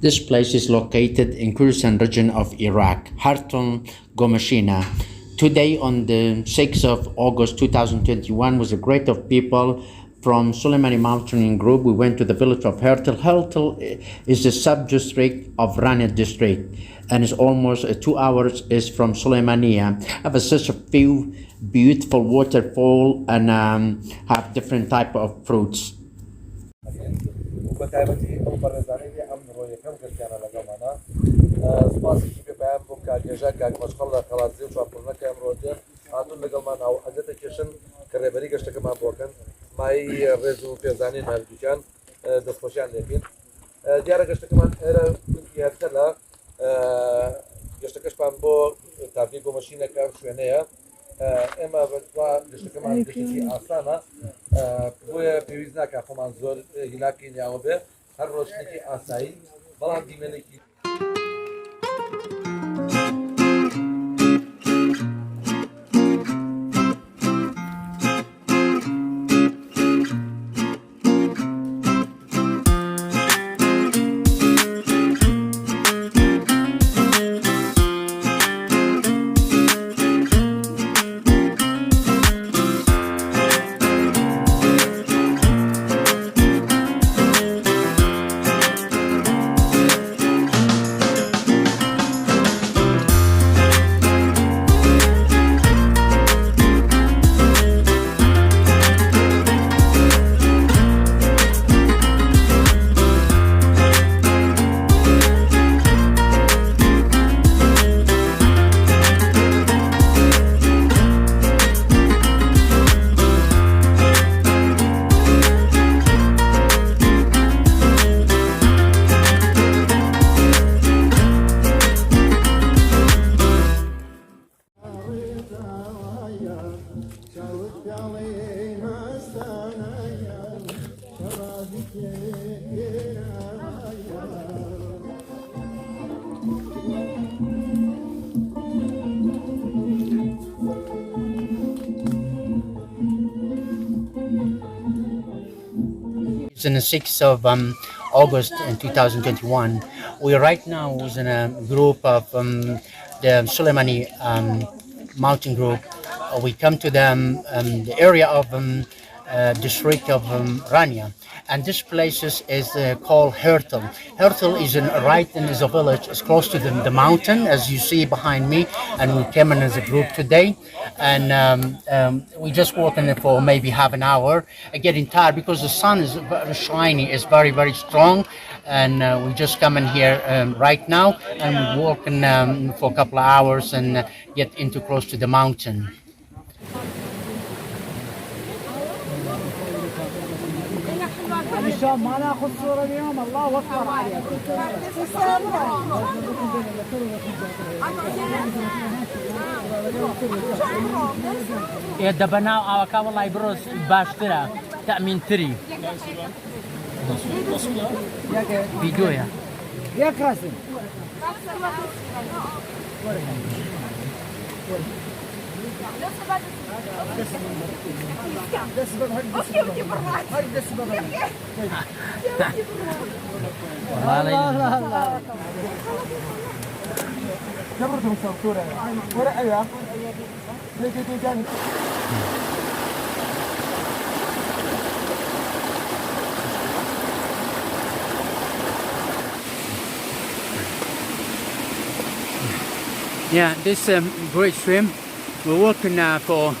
This place is located in Kurdistan region of Iraq, Hartun Gomashina. Today, on the 6th of August 2021, was a great of people from Soleimani Mountaineering Group. We went to the village of Hertel. Hertel is the sub-district of Rania district, and it's almost 2 hours is from Soleimania. Have such a few beautiful waterfall and have different type of fruits. بەتایبەتی ئەو بەڕێزانەی ئەم ڕۆیەکەم گرتیانە لەگەڵمانە سپاسێکی پێپیان بۆ کاکێژە کاک مەشقەڵ لە خەڵاتزی و چاپڕنەکە ئەمڕۆدێ هاتوون لەگەڵمان ئەو ئەجەتە کێشن کە ڕێبەری گەشتەکەمان بۆکەن مای ڕێز و پێزانین هەردووکیان دەستخۆشیان لێبین دیارە گەشتەکەمان ئێرە یارکە لە گەشتەکەشمان بۆ تاپی گۆمەشینەکە شوێنەیە ئێمە بەدوا گەشتەکەمان گەشتێکی ئاسانە بۆیە پێویست ناکە خۆمان زۆر هیلاکی نیاوە بێ هەر ڕۆژنێکی ئاسایی بەڵام دیمێنێکی In the 6th of August in 2021, we right now was in a group of the Soleimani mountain group. We come to the area of district of Rania, and this place is called Hertel. Hertel is right in a village. It's close to the mountain, as you see behind me, and we came in as a group today, and we just walking there for maybe half an hour, getting tired because the sun is very shiny, it's very, very strong, and we just come in here right now, and we're walking for a couple of hours and get into close to the mountain. ما ناخذ صورة اليوم الله اكبر عليك. يا دبنا اوكا والله بروز باشترا تأمين تري. فيديو يا كراسي. Yeah, this great swim. We're walking for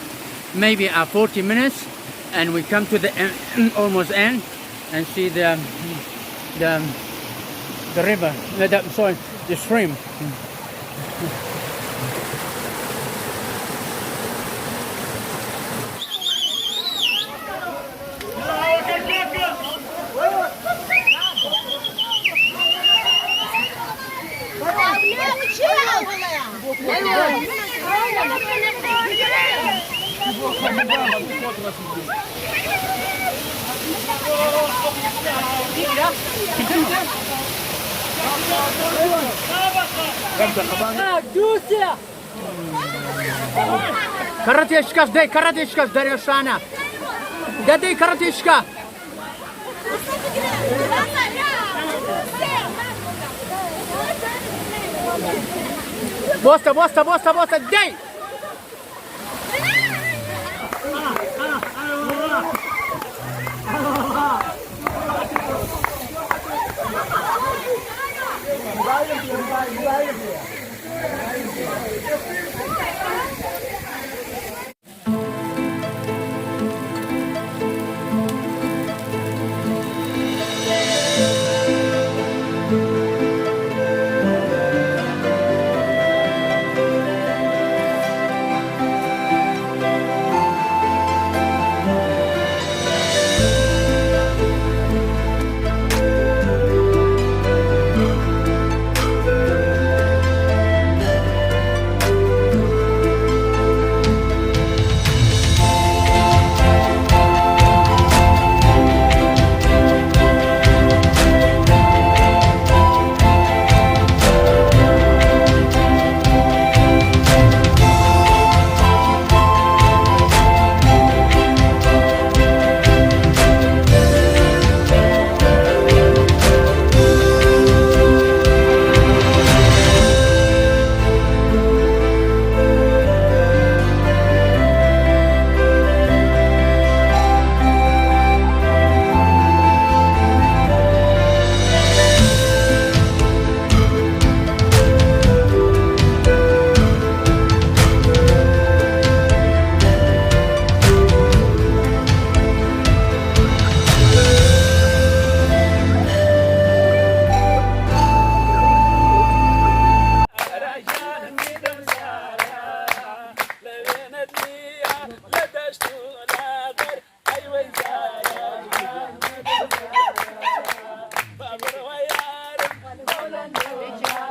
maybe 40 minutes, and we come to the end, almost end, and see the river. Sorry, the stream. Karateshka, daj karateshka, Daryoshana. Daj karateshka. بوسطة داي Bye.